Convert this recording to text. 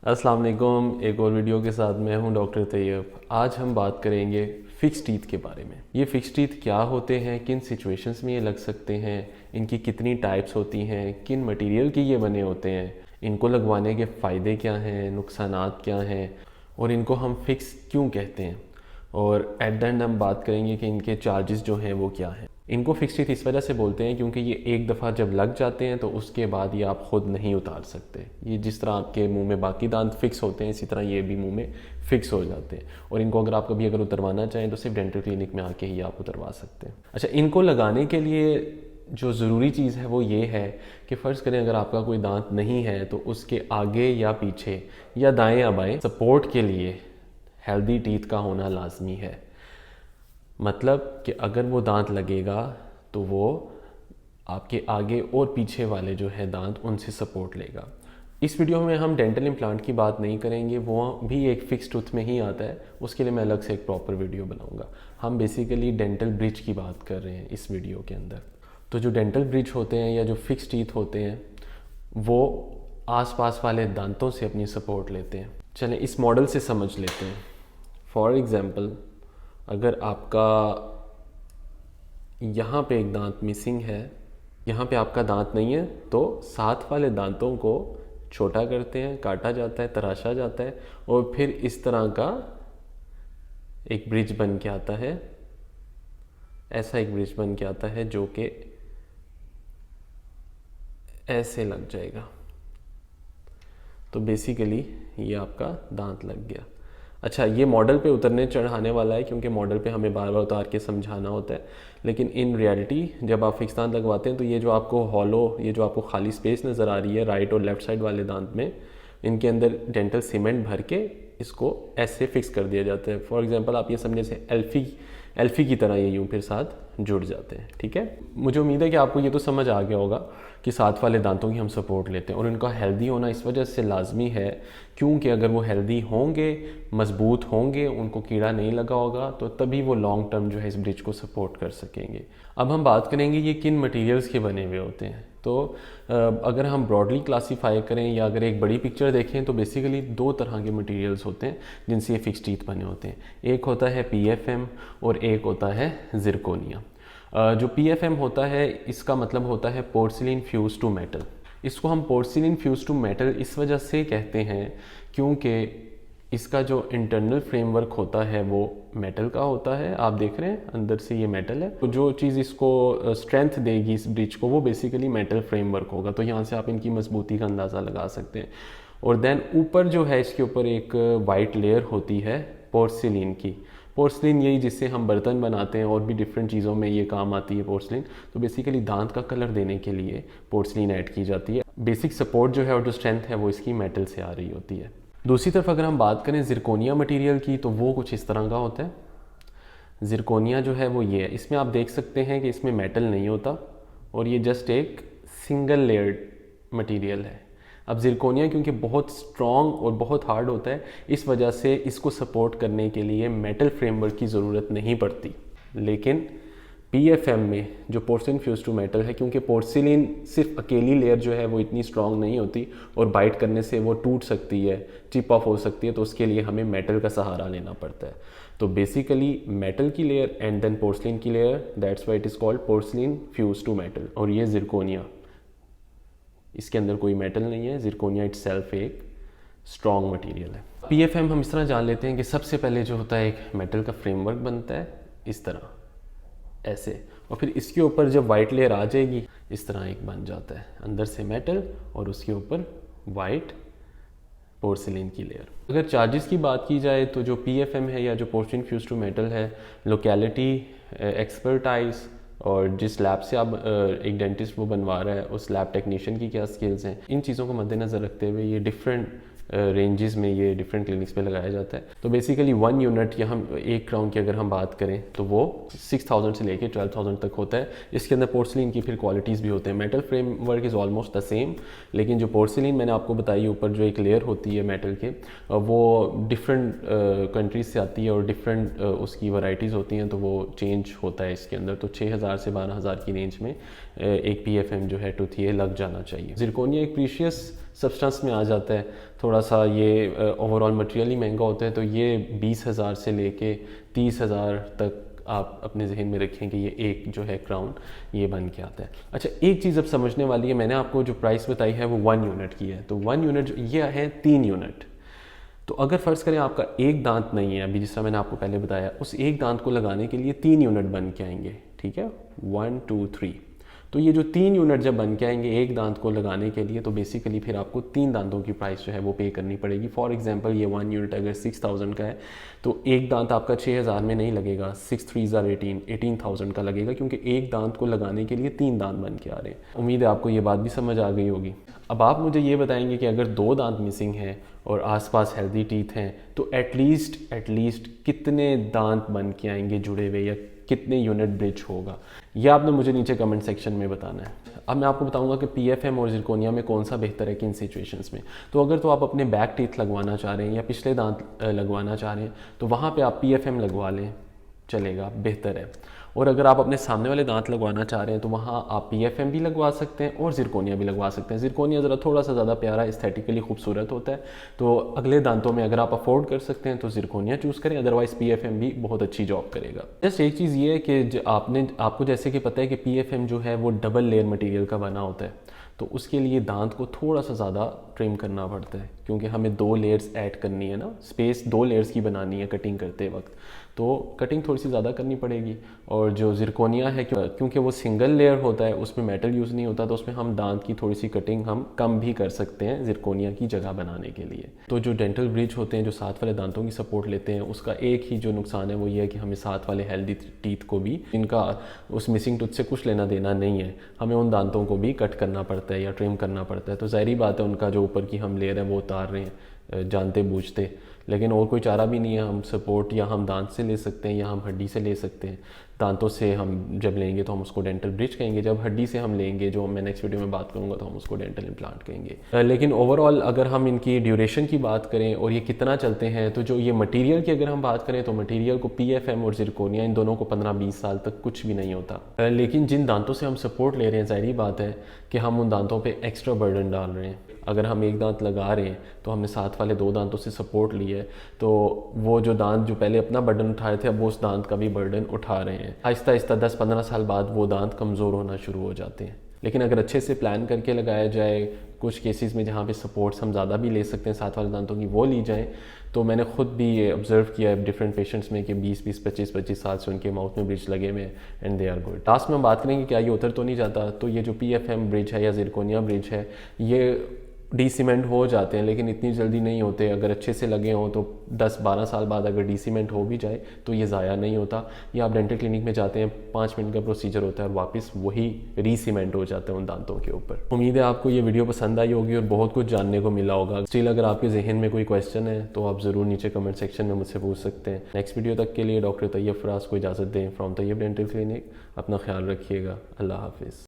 अस्सलाम वालेकुम। एक और वीडियो के साथ मैं हूं डॉक्टर तैयब। आज हम बात करेंगे फिक्स टीथ के बारे में। ये फिक्स टीथ क्या होते हैं, किन सिचुएशंस में ये लग सकते हैं, इनकी कितनी टाइप्स होती हैं, किन मटेरियल की ये बने होते हैं, इनको लगवाने के फ़ायदे क्या हैं, नुकसानात क्या हैं और इनको हम फिक्स क्यों कहते हैं। और एट द एंड हम बात करेंगे कि इनके चार्जेस जो हैं वो क्या हैं। इनको फिक्स टीथ इस वजह से बोलते हैं क्योंकि ये एक दफ़ा जब लग जाते हैं तो उसके बाद ये आप ख़ुद नहीं उतार सकते। ये जिस तरह आपके मुंह में बाकी दांत फिक्स होते हैं इसी तरह ये भी मुंह में फिक्स हो जाते हैं। और इनको अगर आप कभी उतरवाना चाहें तो सिर्फ डेंटल क्लिनिक में आके ही आप उतरवा सकते हैं। अच्छा, इनको लगाने के लिए जो ज़रूरी चीज़ है वो ये है कि फ़र्ज़ करें अगर आपका कोई दांत नहीं है तो उसके आगे या पीछे या दाएँ या बाएँ सपोर्ट के लिए हेल्दी टीथ का होना लाजमी है। मतलब कि अगर वो दांत लगेगा तो वो आपके आगे और पीछे वाले जो है दांत उनसे सपोर्ट लेगा। इस वीडियो में हम डेंटल इम्प्लांट की बात नहीं करेंगे, वो भी एक फिक्स टूथ में ही आता है, उसके लिए मैं अलग से एक प्रॉपर वीडियो बनाऊंगा। हम बेसिकली डेंटल ब्रिज की बात कर रहे हैं इस वीडियो के अंदर। तो जो डेंटल ब्रिज होते हैं या जो फिक्स टीथ होते हैं वो आसपास वाले दांतों से अपनी सपोर्ट लेते हैं। चलें इस मॉडल से समझ लेते हैं। फॉर एग्ज़ाम्पल, अगर आपका यहाँ पे एक दांत मिसिंग है, यहाँ पे आपका दांत नहीं है, तो साथ वाले दांतों को छोटा करते हैं, काटा जाता है, तराशा जाता है और फिर इस तरह का एक ब्रिज बन के आता है। ऐसा एक ब्रिज बन के आता है जो कि ऐसे लग जाएगा। तो बेसिकली ये आपका दांत लग गया। अच्छा, ये मॉडल पे उतरने चढ़ाने वाला है क्योंकि मॉडल पे हमें बार बार उतार के समझाना होता है, लेकिन इन रियलिटी जब आप फिक्स दांत लगवाते हैं तो ये जो आपको हॉलो, ये जो आपको खाली स्पेस नज़र आ रही है राइट और लेफ़्ट साइड वाले दांत में, इनके अंदर डेंटल सीमेंट भर के इसको ऐसे फिक्स कर दिया जाता है। फॉर एग्जांपल आप ये समझे से एल्फी की तरह ये यूँ फिर साथ जुड़ जाते हैं। ठीक है, मुझे उम्मीद है कि आपको ये तो समझ आ गया होगा कि साथ वाले दांतों की हम सपोर्ट लेते हैं और उनका हेल्दी होना इस वजह से लाजमी है क्योंकि अगर वो हेल्दी होंगे, मजबूत होंगे, उनको कीड़ा नहीं लगा होगा तो तभी वो लॉन्ग टर्म जो है इस ब्रिज को सपोर्ट कर सकेंगे। अब हम बात करेंगे ये किन मटेरियल्स के बने हुए होते हैं। तो अगर हम ब्रॉडली क्लासीफाई करें या अगर एक बड़ी पिक्चर देखें तो बेसिकली दो तरह के मटेरियल्स होते हैं जिनसे ये फिक्स टीथ बने होते हैं। एक होता है PFM और एक होता है जिरकोनिया। जो PFM होता है इसका मतलब होता है पोर्सिलिन फ्यूज टू मेटल। इसको हम पोर्सिलिन फ्यूज टू मेटल इस वजह से कहते हैं क्योंकि इसका जो इंटरनल फ्रेमवर्क होता है वो मेटल का होता है। आप देख रहे हैं अंदर से ये मेटल है, तो जो चीज़ इसको स्ट्रेंथ देगी इस ब्रिज को वो बेसिकली मेटल फ्रेमवर्क होगा। तो यहाँ से आप इनकी मजबूती का अंदाज़ा लगा सकते हैं। और देन ऊपर जो है इसके ऊपर एक वाइट लेयर होती है पोर्सिलिन की। पोर्सिलिन यही जिससे हम बर्तन बनाते हैं और भी डिफरेंट चीज़ों में ये काम आती है पोर्सिलिन। तो बेसिकली दांत का कलर देने के लिए पोर्सिलिन ऐड की जाती है। बेसिक सपोर्ट जो है और जो स्ट्रेंथ है वो इसकी मेटल से आ रही होती है। दूसरी तरफ अगर हम बात करें जिरकोनिया मटेरियल की तो वो कुछ इस तरह का होता है। जिरकोनिया जो है वो ये है, इसमें आप देख सकते हैं कि इसमें मेटल नहीं होता और ये जस्ट एक सिंगल लेयर्ड मटेरियल है। अब जिरकोनिया क्योंकि बहुत स्ट्रॉन्ग और बहुत हार्ड होता है इस वजह से इसको सपोर्ट करने के लिए मेटल फ्रेमवर्क की ज़रूरत नहीं पड़ती। लेकिन PFM में जो पोर्सिलिन फ्यूज टू मेटल है, क्योंकि पोर्सिलिन सिर्फ अकेली लेयर जो है वो इतनी स्ट्रॉन्ग नहीं होती और बाइट करने से वो टूट सकती है, चिप ऑफ हो सकती है, तो उसके लिए हमें मेटल का सहारा लेना पड़ता है। तो बेसिकली मेटल की लेयर एंड देन पोर्सिलिन की layer, that's why it is called porcelain fuse to metal. और ये जिरकोनिया, इसके अंदर कोई मेटल नहीं है। जिरकोनिया इटसेल्फ एक स्ट्रॉन्ग मटेरियल है। PFM हम इस तरह जान लेते हैं कि सबसे पहले जो होता है एक मेटल का फ्रेमवर्क बनता है इस तरह ऐसे, और फिर इसके ऊपर जब वाइट लेयर आ जाएगी इस तरह एक बन जाता है, अंदर से मेटल और उसके ऊपर वाइट पोर्सिलिन की लेयर। अगर चार्जेस की बात की जाए तो जो PFM है या जो पोर्सिलिन फ्यूज टू मेटल है, लोकेलिटी, एक्सपर्टाइज और जिस लैब से आप एक डेंटिस्ट वो बनवा रहा है उस लैब टेक्नीशियन की क्या स्किल्स हैं, इन चीज़ों को मद्देनज़र रखते हुए ये डिफरेंट रेंजेस में ये डिफरेंट क्लिनिक्स पे लगाया जाता है। तो बेसिकली 1 यूनिट या हम एक क्राउन की अगर हम बात करें तो वो 6000 से लेके 12000 तक होता है। इसके अंदर पोर्सिलिन की फिर क्वालिटीज़ भी होते हैं। Metal framework is almost the same, लेकिन जो पोर्सिलिन मैंने आपको बताई ऊपर जो एक लेयर होती है मेटल के, वो डिफरेंट कंट्रीज से आती है और डिफरेंट उसकी वैरायटीज़ होती हैं, तो वो चेंज होता है इसके अंदर। तो 6000 से 12000 की रेंज में एक PFM जो है टूथ ये लग जाना चाहिए। जिरकोनिया एक प्रीशियस सब्सटेंस में आ जाता है, थोड़ा सा ये ओवरऑल मटेरियल ही महंगा होता है, तो ये 20,000 से लेके 30,000 तक आप अपने जहन में रखें कि ये एक जो है क्राउन ये बन के आता है। अच्छा, एक चीज़ अब समझने वाली है, मैंने आपको जो प्राइस बताई है वो 1 यूनिट की है, तो 1 यूनिट ये है 3 यूनिट। तो अगर फ़र्ज़ करें आपका एक दांत नहीं है, अभी जिस तरह मैंने आपको पहले बताया, उस एक दांत को लगाने के लिए 3 यूनिट बन के आएंगे, ठीक है, 1 2 3। तो ये जो 3 यूनिट जब बन के आएंगे एक दांत को लगाने के लिए, तो बेसिकली फिर आपको 3 दांतों की प्राइस जो है वो पे करनी पड़ेगी। फॉर एग्जांपल ये 1 यूनिट अगर 6,000 का है, तो एक दांत आपका 6,000 में नहीं लगेगा, 6 3 18,000 का लगेगा, क्योंकि एक दांत को लगाने के लिए 3 दांत बन के आ रहे हैं। उम्मीद है आपको ये बात भी समझ आ गई होगी। अब आप मुझे ये बताएंगे कि अगर 2 दांत मिसिंग हैं और आसपास हेल्दी टीथ हैं, तो एटलीस्ट कितने दांत बन के आएंगे जुड़े हुए, या कितने यूनिट ब्रिज होगा, यह आपने मुझे नीचे कमेंट सेक्शन में बताना है। अब मैं आपको बताऊंगा कि पीएफएम और जिरकोनिया में कौन सा बेहतर है किन सिचुएशंस में। तो अगर तो आप अपने बैक टीथ लगवाना चाह रहे हैं या पिछले दांत लगवाना चाह रहे हैं, तो वहाँ पे आप पीएफएम लगवा लें, चलेगा, बेहतर है। और अगर आप अपने सामने वाले दांत लगवाना चाह रहे हैं, तो वहाँ आप पीएफएम भी लगवा सकते हैं और जिरकोनिया भी लगवा सकते हैं। जिरकोनिया ज़रा थोड़ा सा ज़्यादा प्यारा, एस्थेटिकली खूबसूरत होता है, तो अगले दांतों में अगर आप अफोर्ड कर सकते हैं तो जिरकोनिया चूज़ करें, अदरवाइज़ पीएफएम भी बहुत अच्छी जॉब करेगा। जस्ट एक चीज़ ये है कि आपको जैसे कि पता है कि पीएफएम जो है वो डबल लेयर मटीरियल का बना होता है, तो उसके लिए दांत को थोड़ा सा ज़्यादा ट्रिम करना पड़ता है, क्योंकि हमें 2 लेयर्स ऐड करनी है ना, स्पेस 2 लेयर्स की बनानी है कटिंग करते वक्त, तो कटिंग थोड़ी सी ज़्यादा करनी पड़ेगी। और जो जिरकोनिया है, क्योंकि वो सिंगल लेयर होता है, उसमें मेटल यूज़ नहीं होता, तो उसमें हम दांत की थोड़ी सी कटिंग हम कम भी कर सकते हैं जिरकोनिया की जगह बनाने के लिए। तो जो डेंटल ब्रिज होते हैं जो साथ वाले दांतों की सपोर्ट लेते हैं, उसका एक ही जो नुकसान है वो ये है कि हमें साथ वाले हेल्दी टीथ को भी, इनका उस मिसिंग टूथ से कुछ लेना देना नहीं है, हमें उन दांतों को भी कट करना पड़ता है या ट्रिम करना पड़ता है। तो ज़ाहिर बात है उनका जो ऊपर की हम लेयर है वो उतार रहे हैं जानते बूझते, लेकिन और कोई चारा भी नहीं है। हम सपोर्ट या हम दांत से ले सकते हैं या हम हड्डी से ले सकते हैं। दांतों से हम जब लेंगे तो हम उसको डेंटल ब्रिज कहेंगे, जब हड्डी से हम लेंगे, जो मैं नेक्स्ट वीडियो में बात करूंगा, तो हम उसको डेंटल इम्प्लांट कहेंगे। लेकिन ओवरऑल अगर हम इनकी ड्यूरेशन की बात करें और ये कितना चलते हैं, तो जो ये मटीरियल की अगर हम बात करें, तो मटीरियल को पीएफएम और जिरकोनिया, इन दोनों को 15-20 साल तक कुछ भी नहीं होता। लेकिन जिन दांतों से हम सपोर्ट ले रहे हैं, ज़ाहिर बात है कि हम उन दांतों पर एक्स्ट्रा बर्डन डाल रहे हैं। अगर हम एक दांत लगा रहे हैं तो हमने साथ वाले 2 दांतों से सपोर्ट ली है, तो वो जो दांत जो पहले अपना बर्डन उठाए थे, अब वो उस दांत का भी बर्डन उठा रहे हैं। आहिस्ता आहिस्ता 10-15 साल बाद वो दांत कमज़ोर होना शुरू हो जाते हैं। लेकिन अगर अच्छे से प्लान करके लगाया जाए, कुछ केसेस में जहाँ पे सपोर्ट्स हम ज़्यादा भी ले सकते हैं साथ वाले दांतों की, वो ली जाएँ, तो मैंने खुद भी ये ऑब्जर्व किया है डिफरेंट पेशेंट्स में कि 20-20, 25-25 साल से उनके माउथ में ब्रिज लगे हुए हैं and they are good. Last में हम बात करेंगे क्या ये उतर तो नहीं जाता। तो ये जो पीएफएम ब्रिज है या जिरकोनिया ब्रिज है, ये डी सीमेंट हो जाते हैं, लेकिन इतनी जल्दी नहीं होते। अगर अच्छे से लगे हों तो 10-12 साल बाद अगर डी सीमेंट हो भी जाए तो ये ज़ाया नहीं होता। या आप डेंटल क्लिनिक में जाते हैं, 5 मिनट का प्रोसीजर होता है और वापस वही री सीमेंट हो जाता है उन दांतों के ऊपर। उम्मीद है आपको ये वीडियो पसंद आई होगी और बहुत कुछ जानने को मिला होगा। स्टिल अगर आपके जहन में कोई क्वेश्चन है तो आप ज़रूर नीचे कमेंट सेक्शन में मुझसे पूछ सकते हैं। नेक्स्ट वीडियो तक के लिए डॉक्टर तैयब फराज को इजाज़त दें फ्रॉम तैयब डेंटल क्लिनिक। अपना ख्याल रखिएगा। अल्लाह हाफिज़।